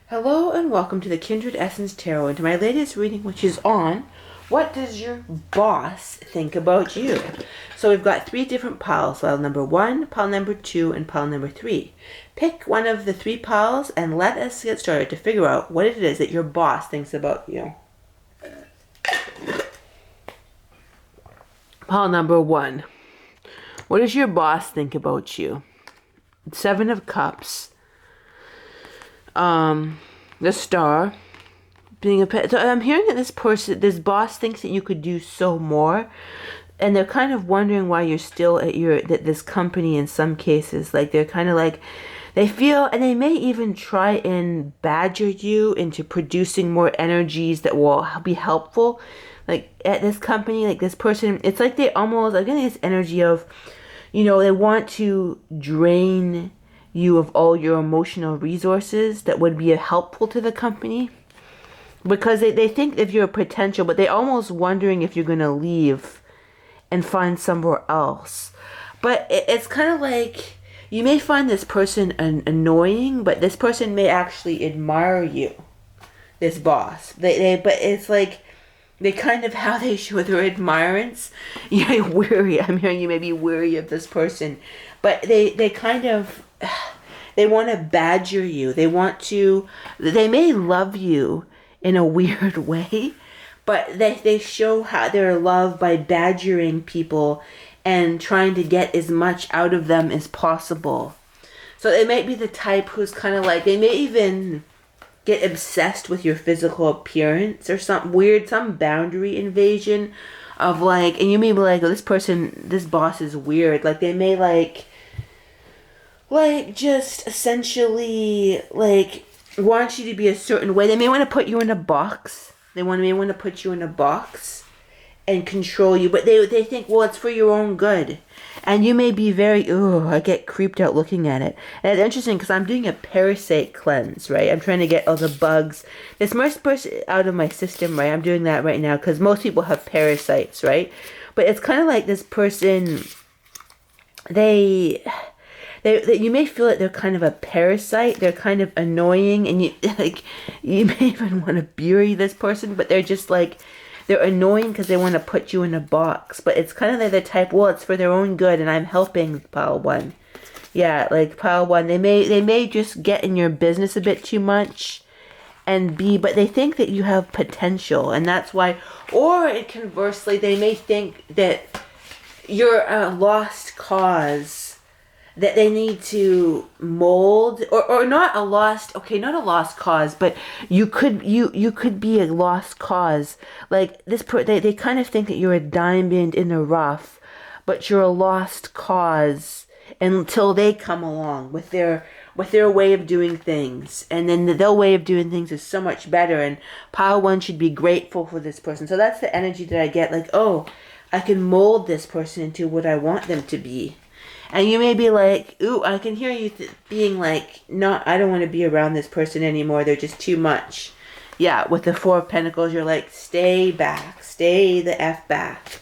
Hello and welcome to the Kindred Essence Tarot and to my latest reading, which is on what does your boss think about you? So we've got three different piles, pile number 1, pile number 2, and pile number 3. Pick one of the three piles and let us get started to figure out what it is that your boss thinks about you. Pile number 1. What does your boss think about you? 7 of Cups. The Star. Being a pet. So I'm hearing that this boss thinks that you could do so more. And they're kind of wondering why you're still at this company in some cases. Like, they're kind of like, they feel, and they may even try and badger you into producing more energies that will be helpful. Like, at this company, like this person, it's like they almost, I'm getting this energy of, they want to drain you of all your emotional resources that would be helpful to the company. Because they think of your potential, but they're almost wondering if you're going to leave and find somewhere else. But it's kind of like, you may find this person annoying, but this person may actually admire you, this boss. But it's like, they kind of, how they show their admirance, you're weary. I'm hearing you may be weary of this person. But they kind of, they want to badger you. They may love you in a weird way, but they show how their love by badgering people and trying to get as much out of them as possible. So they might be the type who's kind of like, they may even get obsessed with your physical appearance or some boundary invasion of like, and you may be like, oh, this boss is weird. Like, they may like just essentially like want you to be a certain way. They may want to put you in a box. They may want to put you in a box and control you, but they think, well, it's for your own good. And you may be very, I get creeped out looking at it. And it's interesting because I'm doing a parasite cleanse, right? I'm trying to get all the bugs, this most person out of my system, right? I'm doing that right now because most people have parasites, right? But it's kind of like this person, you may feel that they're kind of a parasite. They're kind of annoying, and you may even want to bury this person, but they're just like, they're annoying because they want to put you in a box. But it's kind of like the type, well, it's for their own good, and I'm helping pile 1. Yeah, like pile 1. They may just get in your business a bit too much, but they think that you have potential, and that's why. Or conversely, they may think that you're a lost cause that they need to mold, or not a lost cause, but you could be a lost cause. Like this, they kind of think that you're a diamond in the rough, but you're a lost cause until they come along with their way of doing things, and then their way of doing things is so much better. And pile 1 should be grateful for this person. So that's the energy that I get. Like, oh, I can mold this person into what I want them to be. And you may be like, ooh, I can hear you being like, no, I don't want to be around this person anymore. They're just too much. Yeah, with the 4 of Pentacles, you're like, stay back. Stay the F back.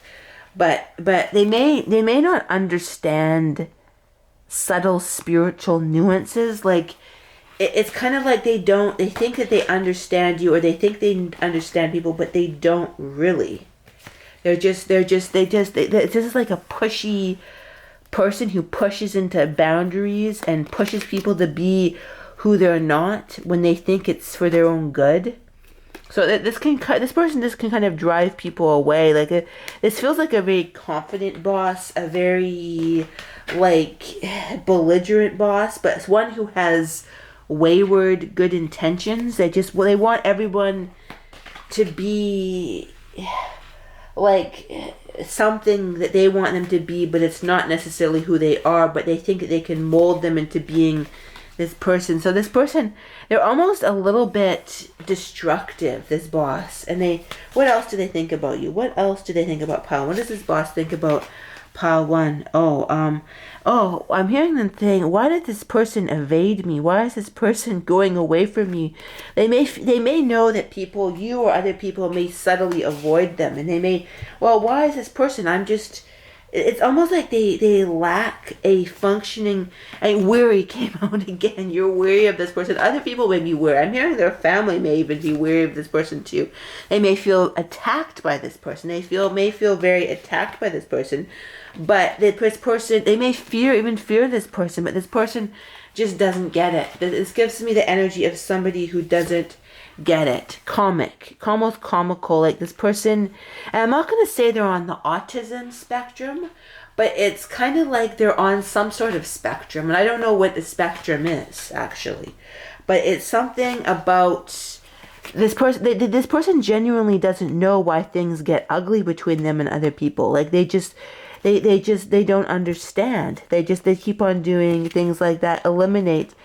But they may not understand subtle spiritual nuances. Like, it's kind of like they think that they understand you, or they think they understand people, but they don't really. It's just like a pushy person who pushes into boundaries and pushes people to be who they're not when they think it's for their own good. So this person can kind of drive people away. Like, this feels like a very confident boss, a very like belligerent boss, but it's one who has wayward good intentions. They want everyone to be like something that they want them to be, but it's not necessarily who they are, but they think that they can mold them into being this person. So this person, they're almost a little bit destructive, this boss. And what else do they think about you? What else do they think about pile? What does this boss think about pile 1? I'm hearing them saying, why did this person evade me? Why is this person going away from me? They may know that people, you or other people, may subtly avoid them, and they may, well, why is this person? I'm just it's almost like they lack a functioning, and weary came out again. You're weary of this person. Other people may be weary. I'm hearing their family may even be weary of this person too. They may feel attacked by this person. May feel very attacked by this person. But this person, they may even fear this person, but this person just doesn't get it. This gives me the energy of somebody who doesn't get it. Almost comical. Like this person, and I'm not going to say they're on the autism spectrum, but it's kind of like they're on some sort of spectrum. And I don't know what the spectrum is, actually. But it's something about this person. This person genuinely doesn't know why things get ugly between them and other people. Like they don't understand. They keep on doing things like that, eliminate.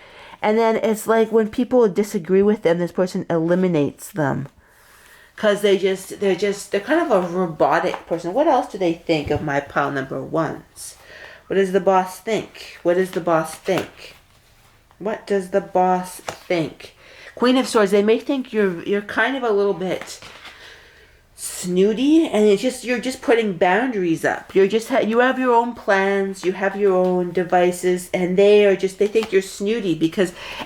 And then it's like when people disagree with them, this person eliminates them. Because they're kind of a robotic person. What else do they think of my pile number ones? What does the boss think? What does the boss think? What does the boss think? Queen of Swords, they may think you're kind of a little bit snooty, and you're just putting boundaries up. You have your own plans, you have your own devices, and they think you're snooty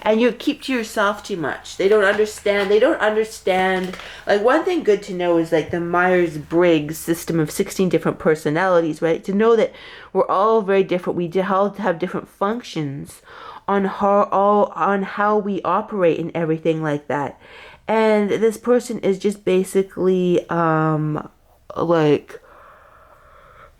and you keep to yourself too much. They don't understand. Like, one thing good to know is like the Myers-Briggs system of 16 different personalities, right? To know that we're all very different. We all have different functions on how we operate and everything like that. And this person is just basically, like,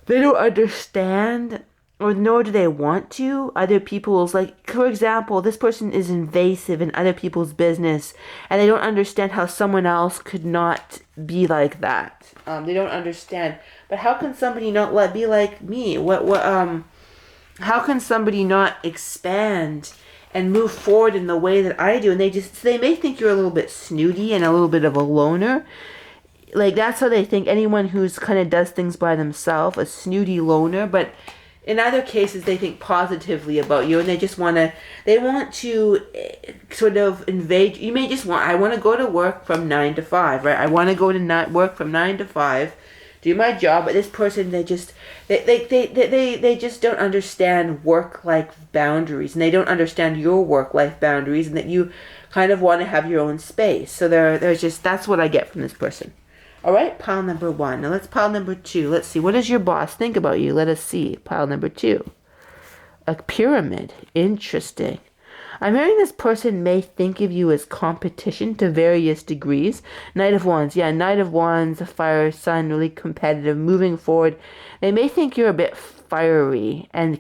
they don't understand, or nor do they want to, other people's, like, for example, this person is invasive in other people's business, and they don't understand how someone else could not be like that. They don't understand. But how can somebody not be like me? How can somebody not expand and move forward in the way that I do? And they may think you're a little bit snooty and a little bit of a loner. Like, that's how they think. Anyone who's kind of does things by themselves, a snooty loner. But in other cases, they think positively about you, and they want to sort of invade. You may just I want to go to work from 9 to 5, right? I want to go to work from 9 to 5, do my job. But this person, they just don't understand work-life boundaries, and they don't understand your work-life boundaries, and that you kind of want to have your own space. So that's what I get from this person. All right, pile number one. Now let's pile number two. Let's see, what does your boss think about you? Let us see. Pile number two. A pyramid. Interesting. I'm hearing this person may think of you as competition to various degrees. Knight of Wands. Yeah, Knight of Wands, fire sign, really competitive, moving forward. They may think you're a bit fiery and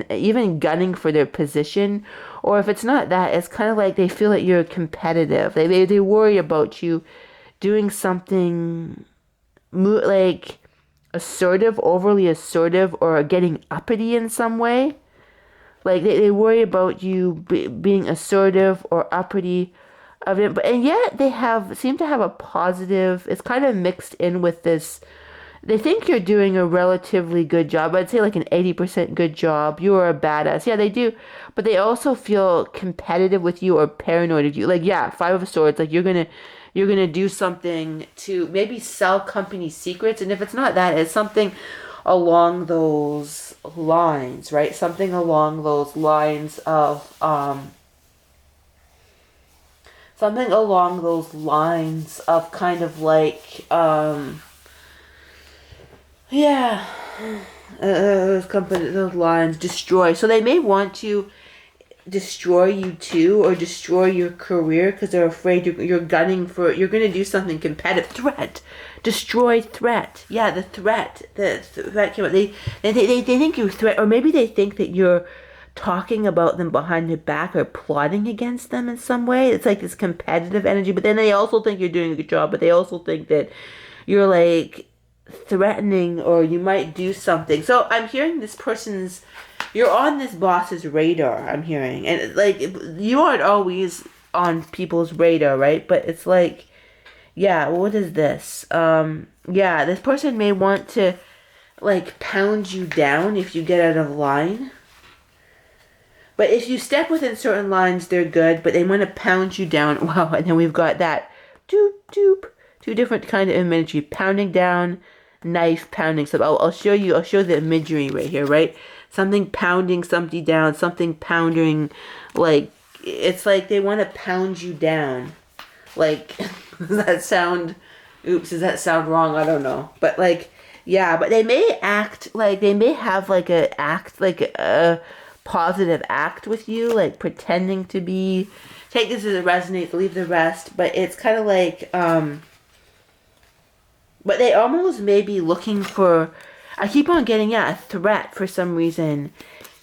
even gunning for their position. Or if it's not that, it's kind of like they feel that you're competitive. They worry about you doing something like assertive, overly assertive, or getting uppity in some way. Like, they worry about you being assertive or uppity of it. And yet they seem to have a positive, it's kind of mixed in with this. They think you're doing a relatively good job. I'd say like an 80% good job. You are a badass. Yeah, they do. But they also feel competitive with you or paranoid of you. Like, yeah, Five of Swords. Like, you're gonna do something to maybe sell company secrets. And if it's not that, it's something along those lines, right? Something along those lines of kind of like those lines destroy. So they may want to destroy you too, or destroy your career, because they're afraid you're going to do something competitive. Threat. Yeah, the threat came up. They think you threat, or maybe they think that you're talking about them behind their back or plotting against them in some way. It's like this competitive energy, but then they also think you're doing a good job, but they also think that you're like threatening, or you might do something. So I'm hearing you're on this boss's radar, I'm hearing. And like, you aren't always on people's radar, right? But it's like, yeah, what is this? This person may want to like pound you down if you get out of line. But if you step within certain lines, they're good, but they want to pound you down. Wow, and then we've got that doop doop. Two different kind of imagery. Pounding down, knife pounding something. I'll show you. I'll show the imagery right here, right? Something pounding something down. Something pounding, like it's like they want to pound you down. Like, does that sound? Oops, does that sound wrong? I don't know. But like, yeah. But they may act like they may have like a positive act with you, like pretending to be. Take this as it resonates. Leave the rest. But it's kind of like but they almost may be looking for, I keep on getting, yeah, a threat for some reason.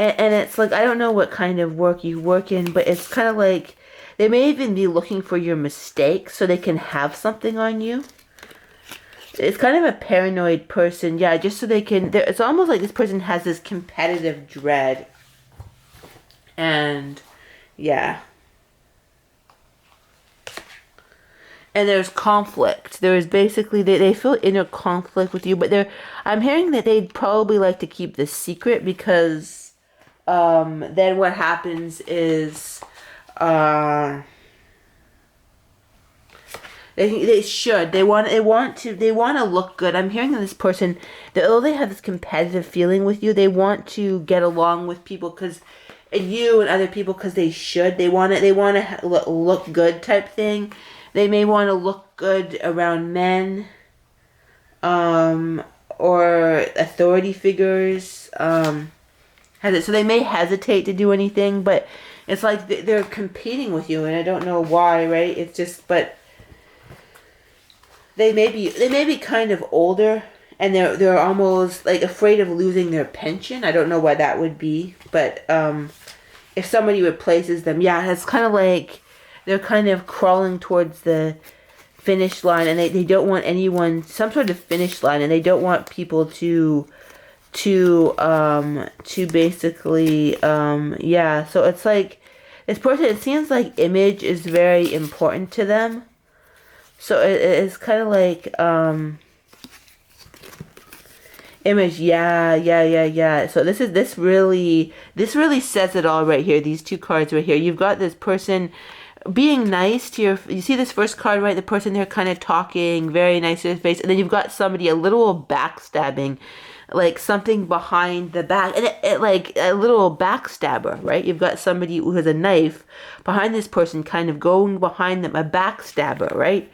And it's like, I don't know what kind of work you work in, but it's kind of like, they may even be looking for your mistakes so they can have something on you. It's kind of a paranoid person, yeah, just so they can, it's almost like this person has this competitive dread. And, yeah. And there's conflict. There is basically, they feel inner conflict with you, but I'm hearing that they'd probably like to keep this secret because then what happens is they want to look good. I'm hearing that this person, although they have this competitive feeling with you, they want to get along with people because you and other people because they want to look good type thing. They may want to look good around men, or authority figures. So they may hesitate to do anything, but it's like they're competing with you, and I don't know why, right? It's just, but they may be kind of older, and they're almost like afraid of losing their pension. I don't know why that would be, but if somebody replaces them, yeah, it's kind of like. They're kind of crawling towards the finish line, and they don't want anyone, some sort of finish line, and they don't want people to basically, yeah. So it's like, this person, it seems like image is very important to them. So it's kind of like, image, yeah. So this really says it all right here. These two cards right here. You've got this person being nice to you see this first card, right? The person there kind of talking very nice to his face, and then you've got somebody a little backstabbing, like something behind the back, and it like a little backstabber, right? You've got somebody who has a knife behind this person, kind of going behind them, a backstabber, right?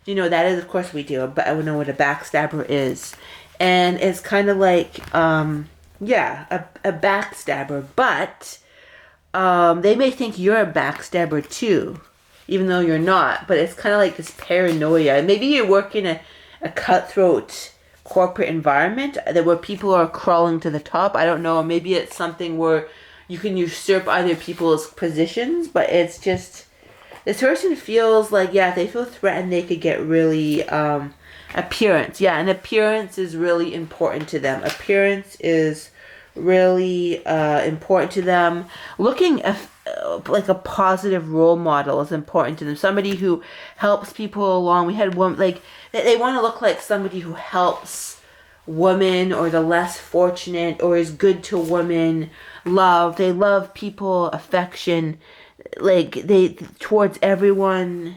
You know that is, of course we do, but I don't know what a backstabber is, and it's kind of like yeah, a backstabber, but they may think you're a backstabber too, even though you're not. But it's kind of like this paranoia. Maybe you work in a cutthroat corporate environment where people are crawling to the top. I don't know. Maybe it's something where you can usurp other people's positions. But it's just, this person feels like, yeah, if they feel threatened, they could get really appearance. Yeah, and appearance is really important to them. Appearance is really important to them. Looking like a positive role model is important to them. Somebody who helps people along. We had one, like they want to look like somebody who helps women or the less fortunate, or is good to women. They love people, affection, like they towards everyone.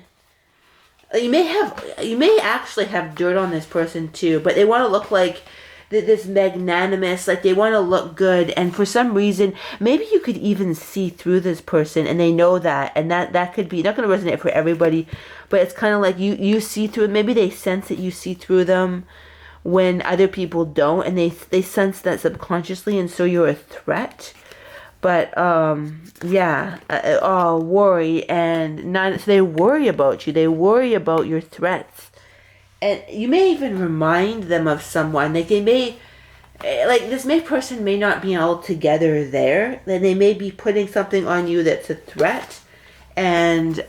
You may actually have dirt on this person too, but they want to look like this magnanimous, like they want to look good, and for some reason, maybe you could even see through this person, and they know that, and that could be not going to resonate for everybody, but it's kind of like you see through. Maybe they sense that you see through them when other people don't, and they sense that subconsciously, and so you're a threat. But yeah, worry, and so they worry about you. They worry about your threats. And you may even remind them of someone. Like they may, like this person may not be altogether there. Then they may be putting something on you that's a threat. And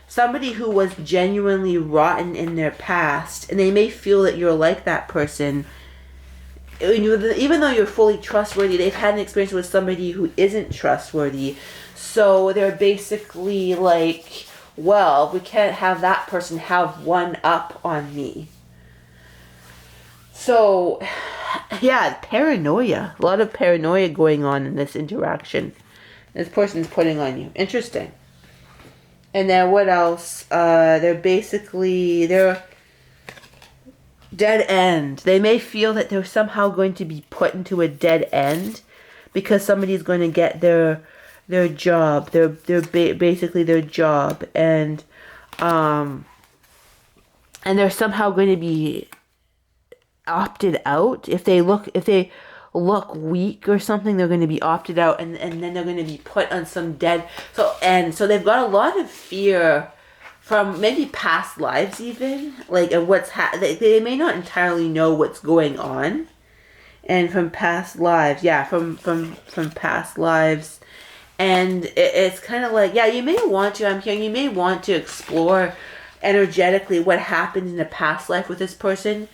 somebody who was genuinely rotten in their past. And they may feel that you're like that person. Even though you're fully trustworthy, they've had an experience with somebody who isn't trustworthy. So they're basically like, well, we can't have that person have one up on me. So, yeah, paranoia. A lot of paranoia going on in this interaction. This person's putting on you. Interesting. And then what else? They're Dead end. They may feel that they're somehow going to be put into a dead end because somebody's going to get their job, basically their job, and they're somehow going to be opted out. If they look weak or something, they're going to be opted out, and then they're going to be put on some dead. So they've got a lot of fear from maybe past lives, even like of what's they may not entirely know what's going on, and from past lives, from past lives, and it's kind of like, you may want to. I'm hearing you may want to explore energetically what happened in a past life with this person.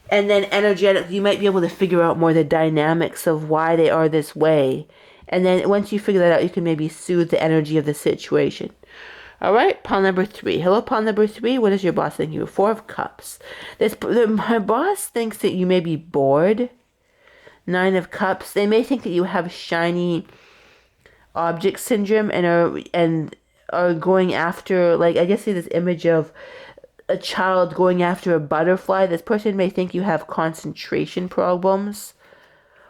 And then energetically, you might be able to figure out more the dynamics of why they are this way. And then once you figure that out, you can maybe soothe the energy of the situation. All right, pile number 3. Hello, pile number 3. What is your boss thinking? 4 of Cups. My boss thinks that you may be bored. 9 of Cups. They may think that you have shiny object syndrome and are going after, like, I just see this image of a child going after a butterfly. This person may think you have concentration problems,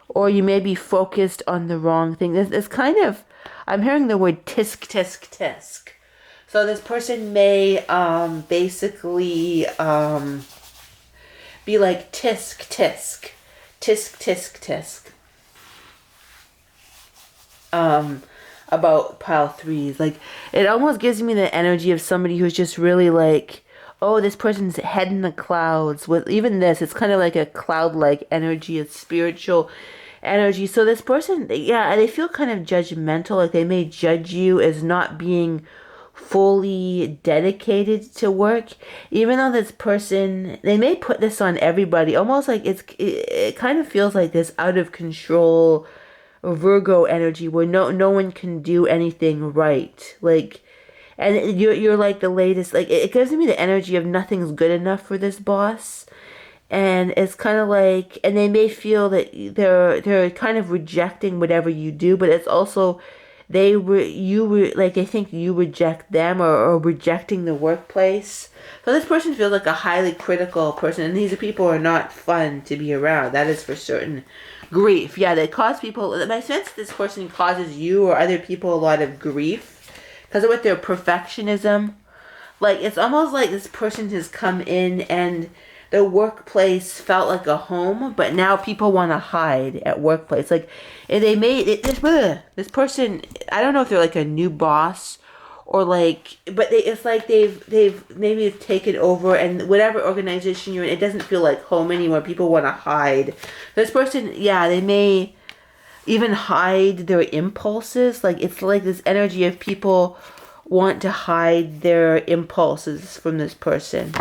or you may be focused on the wrong thing. This kind of, I'm hearing the word tisk, tisk, tisk. So this person may basically be like tisk, tisk, tisk, tisk, tisk. About pile 3s. Like, it almost gives me the energy of somebody who's just really like, oh, this person's head in the clouds. With even this, it's kind of like a cloud-like energy, a spiritual energy. So this person, they feel kind of judgmental. Like, they may judge you as not being fully dedicated to work. Even though this person, they may put this on everybody. Almost like it kind of feels like this out of control Virgo energy where no one can do anything right. Like, and you're like the latest, like, it gives me the energy of nothing's good enough for this boss. And it's kind of like, and they may feel that they're kind of rejecting whatever you do, but it's also, they think you reject them, or rejecting the workplace. So this person feels like a highly critical person, and these people are not fun to be around. That is for certain. Grief. They cause people, my sense this person causes you or other people a lot of grief because of with their perfectionism. Like, it's almost like this person has come in and the workplace felt like a home, but now people want to hide at workplace. Like, and they made it, this person, I don't know if they're like a new boss or like, but it's like they've maybe taken over, and whatever organization you're in, it doesn't feel like home anymore. People want to hide. This person, they may even hide their impulses. Like, it's like this energy of people want to hide their impulses from this person.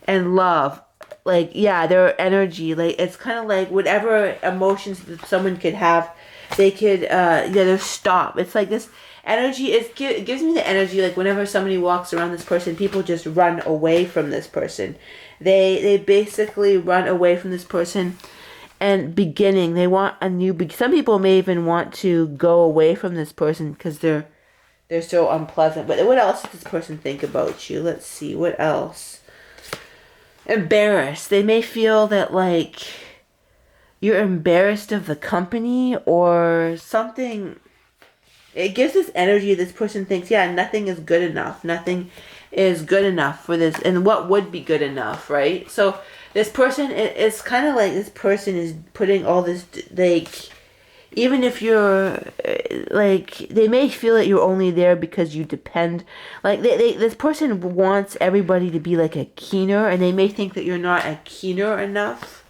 And love, like, their energy, like, it's kind of like whatever emotions that someone could have, they could, they're stop. It's like this energy, it gives me the energy, like, whenever somebody walks around this person, people just run away from this person. They basically run away from this person. And beginning, they want a new some people may even want to go away from this person because they're so unpleasant. But what else does this person think about you? Let's see, what else? Embarrassed. They may feel that, like, you're embarrassed of the company or something. It gives this energy. This person thinks, nothing is good enough. Nothing is good enough for this. And what would be good enough, right? So this person, it's kind of like this person is putting all this, like, even if you're, like, they may feel that you're only there because you depend. Like, this person wants everybody to be like a keener, and they may think that you're not a keener enough.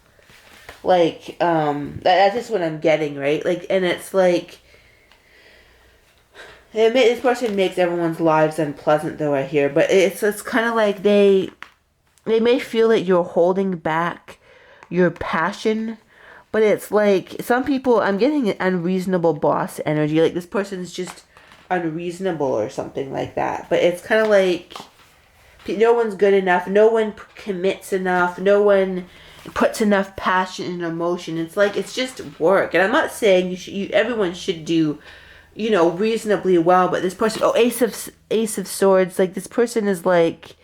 Like, that's just what I'm getting, right? Like, and it's like, this person makes everyone's lives unpleasant, though, I hear. But it's kind of like they may feel that you're holding back your passion. But it's like, some people, I'm getting an unreasonable boss energy. Like, this person's just unreasonable or something like that. But it's kind of like, no one's good enough. No one commits enough. No one puts enough passion and emotion. It's like, it's just work. And I'm not saying everyone should do, reasonably well, but this person, Ace of Swords, like, this person is like,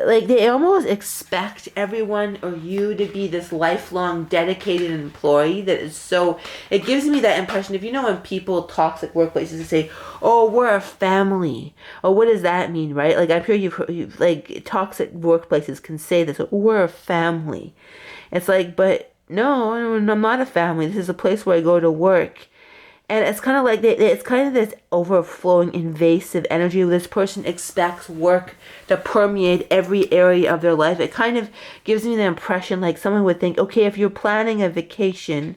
like they almost expect everyone or you to be this lifelong dedicated employee that is so, it gives me that impression. If you know when people toxic workplaces, they say, oh, we're a family. Oh, what does that mean, right? Like I'm sure you've like toxic workplaces can say this, oh, we're a family. It's like, but no, I'm not a family. This is a place where I go to work. And it's kind of like it's kind of this overflowing invasive energy where this person expects work to permeate every area of their life. It kind of gives me the impression like someone would think, okay, if you're planning a vacation,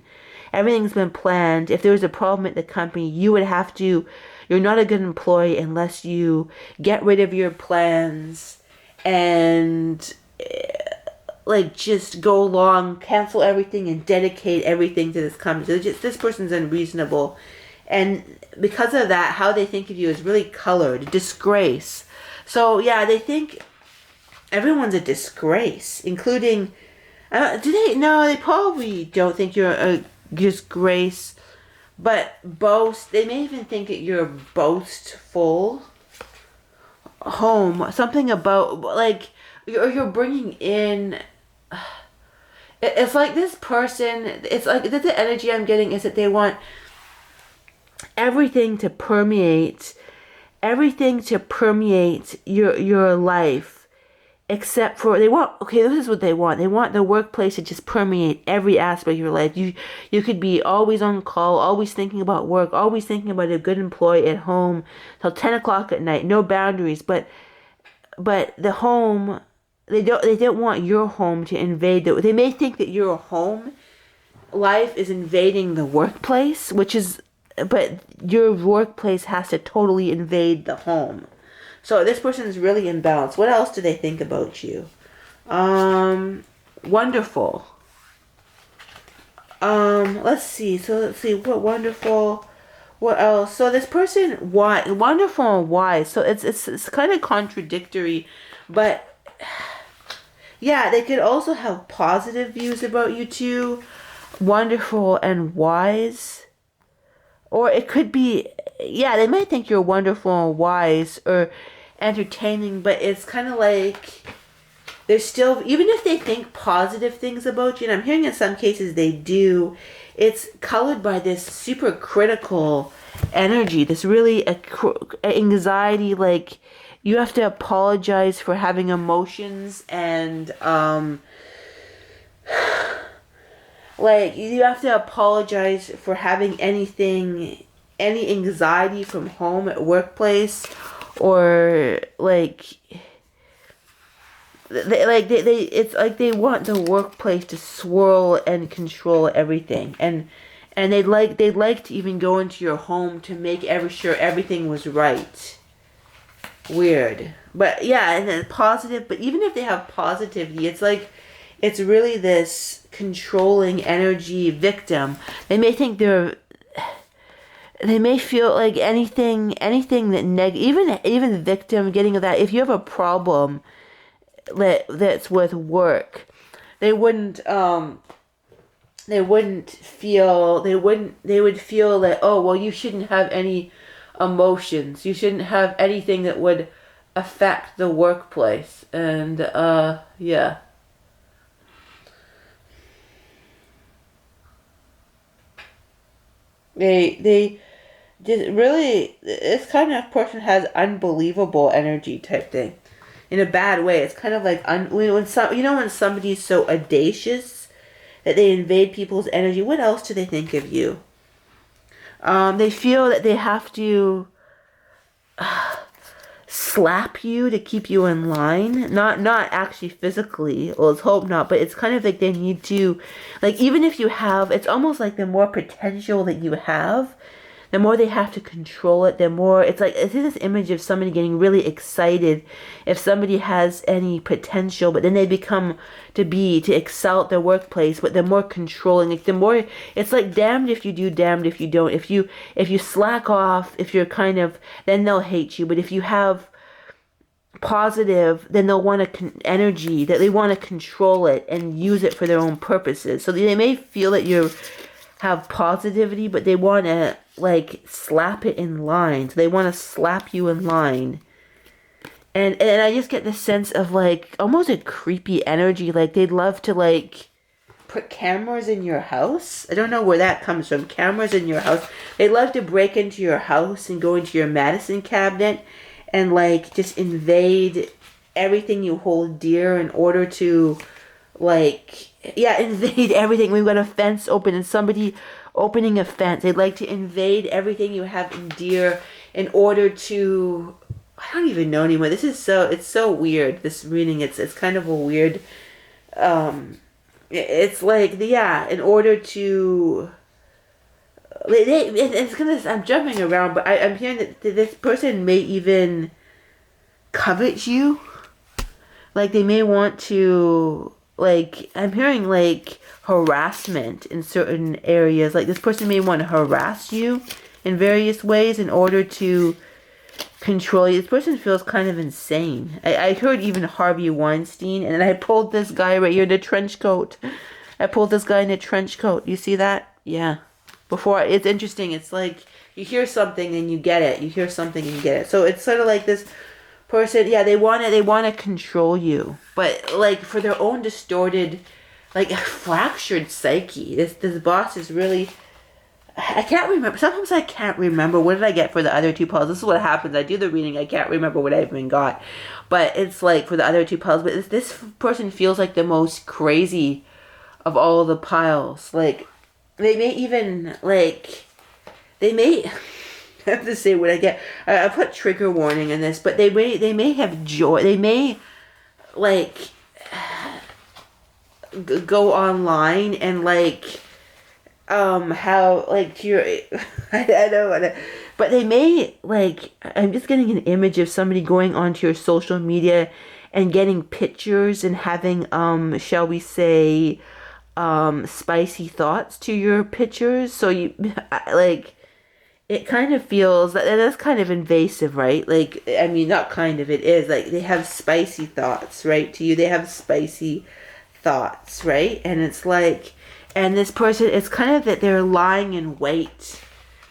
everything's been planned. If there was a problem at the company, you're not a good employee unless you get rid of your plans and like just go along, cancel everything, and dedicate everything to this company. So just this person's unreasonable, and because of that, how they think of you is really colored. Disgrace. So yeah, they think everyone's a disgrace, including. Do they? No, they probably don't think you're a disgrace, but boast. They may even think that you're boastful. Home. Something about like you're bringing in. It's like this person, it's like the energy I'm getting is that they want everything to permeate your life, except for they want, okay, this is what they want the workplace to just permeate every aspect of your life. You could be always on call, always thinking about work, always thinking about a good employee at home till 10 o'clock at night, no boundaries, but the home, they don't want your home to invade. They may think that your home life is invading the workplace, but your workplace has to totally invade the home. So this person is really imbalanced. What else do they think about you? Wonderful. Let's see. What wonderful. What else? So this person, wonderful and wise. So it's kind of contradictory, but yeah, they could also have positive views about you too. Wonderful and wise. Or it could be, yeah, they might think you're wonderful and wise or entertaining, but it's kind of like they're still, even if they think positive things about you, and I'm hearing in some cases they do, it's colored by this super critical energy, this really anxiety, like you have to apologize for having emotions and like you have to apologize for having any anxiety from home at workplace, or it's like they want the workplace to swirl and control everything, and they'd like to even go into your home to make sure everything was right. Weird. But yeah, and then positive, but even if they have positivity, it's like it's really this controlling energy victim. They may think they may feel like anything that even the victim getting that, if you have a problem that's with work, they would feel that, oh well, you shouldn't have any emotions, you shouldn't have anything that would affect the workplace, and yeah. They just really, this kind of person has unbelievable energy type thing, in a bad way. It's kind of like when somebody's so audacious that they invade people's energy. What else do they think of you? They feel that they have to slap you to keep you in line. Not actually physically. Well, let's hope not. But it's kind of like they need to, like, even if you have, it's almost like the more potential that you have, the more they have to control it, the more, it's like, I see this image of somebody getting really excited if somebody has any potential, but then they become to excel at their workplace, but they're more controlling, like the more, it's like damned if you do, damned if you don't. If you slack off, if you're kind of, then they'll hate you, but if you have positive, then they'll want energy, that they want to control it and use it for their own purposes. So they may feel that you have positivity, but they want to like slap it in line. So they want to slap you in line. And I just get this sense of like almost a creepy energy. Like they'd love to like put cameras in your house. I don't know where that comes from. Cameras in your house. They love to break into your house and go into your medicine cabinet and like just invade everything you hold dear in order to like, yeah, invade everything. We've got a fence open and somebody opening a fence. They'd like to invade everything you have in dear in order to, I don't even know anymore. It's so weird, this reading. It's kind of a weird, it's like, yeah, in order to, I'm jumping around, but I'm hearing that this person may even covet you. Like, they may want to, like, I'm hearing, like, harassment in certain areas. Like, this person may want to harass you in various ways in order to control you. This person feels kind of insane. I heard even Harvey Weinstein, and then I pulled this guy right here in a trench coat. I pulled this guy in a trench coat. You see that? Yeah. It's interesting. It's like, you hear something and you get it. You hear something and you get it. So it's sort of like this person, yeah, they want to control you, but like for their own distorted, like fractured psyche. This boss is really, I can't remember. Sometimes I can't remember. What did I get for the other two piles? This is what happens. I do the reading. I can't remember what I even got, but it's like for the other two piles. But this person feels like the most crazy of all of the piles. Like they may even like they may. I have to say what I get. I put trigger warning in this, but they may have joy. They may like go online and like how like you're I don't want to, but they may like, I'm just getting an image of somebody going onto your social media and getting pictures and having shall we say spicy thoughts to your pictures. So you like, it kind of feels that's kind of invasive, right? Like, I mean, not kind of, it is. Like, they have spicy thoughts, right? To you, they have spicy thoughts, right? And it's like, and this person, it's kind of that they're lying in wait.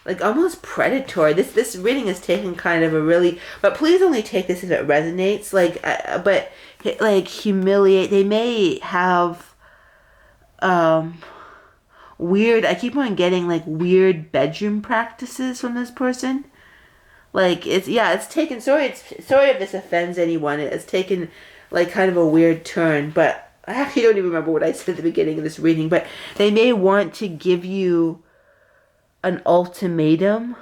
Like, almost predatory. This reading is taken kind of a really, but please only take this if it resonates. Like, but, like, humiliate. They may have, weird, I keep on getting like weird bedroom practices from this person. Like it's taken, sorry if this offends anyone, it's taken like kind of a weird turn, but I actually don't even remember what I said at the beginning of this reading. But they may want to give you an ultimatum,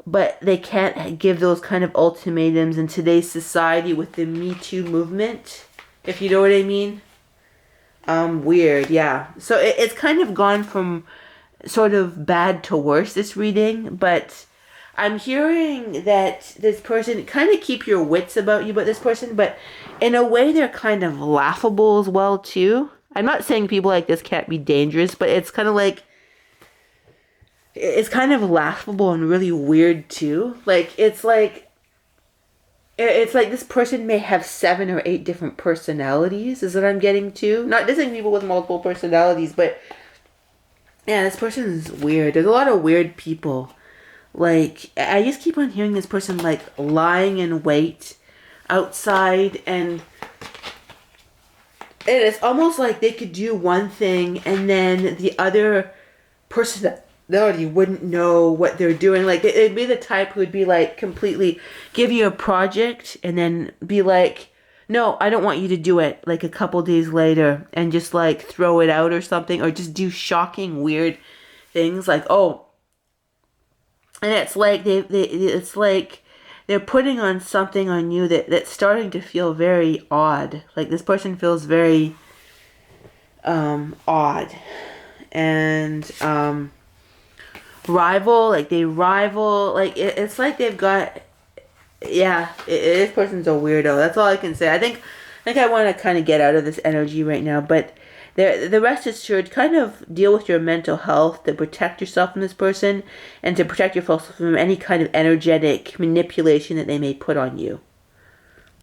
but they can't give those kind of ultimatums in today's society with the Me Too movement, if you know what I mean. Weird, yeah. So it's kind of gone from sort of bad to worse, this reading, but I'm hearing that this person, kind of keep your wits about you, but this person, but in a way they're kind of laughable as well, too. I'm not saying people like this can't be dangerous, but it's kind of like, it's kind of laughable and really weird, too. Like, it's like this person may have 7 or 8 different personalities, is what I'm getting to. Not dissing people with multiple personalities, but yeah, this person is weird. There's a lot of weird people. Like, I just keep on hearing this person like lying in wait outside, and it's almost like they could do one thing and then the other personality wouldn't know what they're doing. Like, it'd be the type who would be like completely give you a project and then be like, no, I don't want you to do it, like a couple days later, and just like throw it out or something, or just do shocking weird things like, oh, and it's like it's like they're putting on something on you that's starting to feel very odd. Like, this person feels very odd. And rival, like they rival, like it's like they've got, yeah, this person's a weirdo. That's all I can say. I think I want to kind of get out of this energy right now, but the rest assured, kind of deal with your mental health to protect yourself from this person and to protect yourself from any kind of energetic manipulation that they may put on you.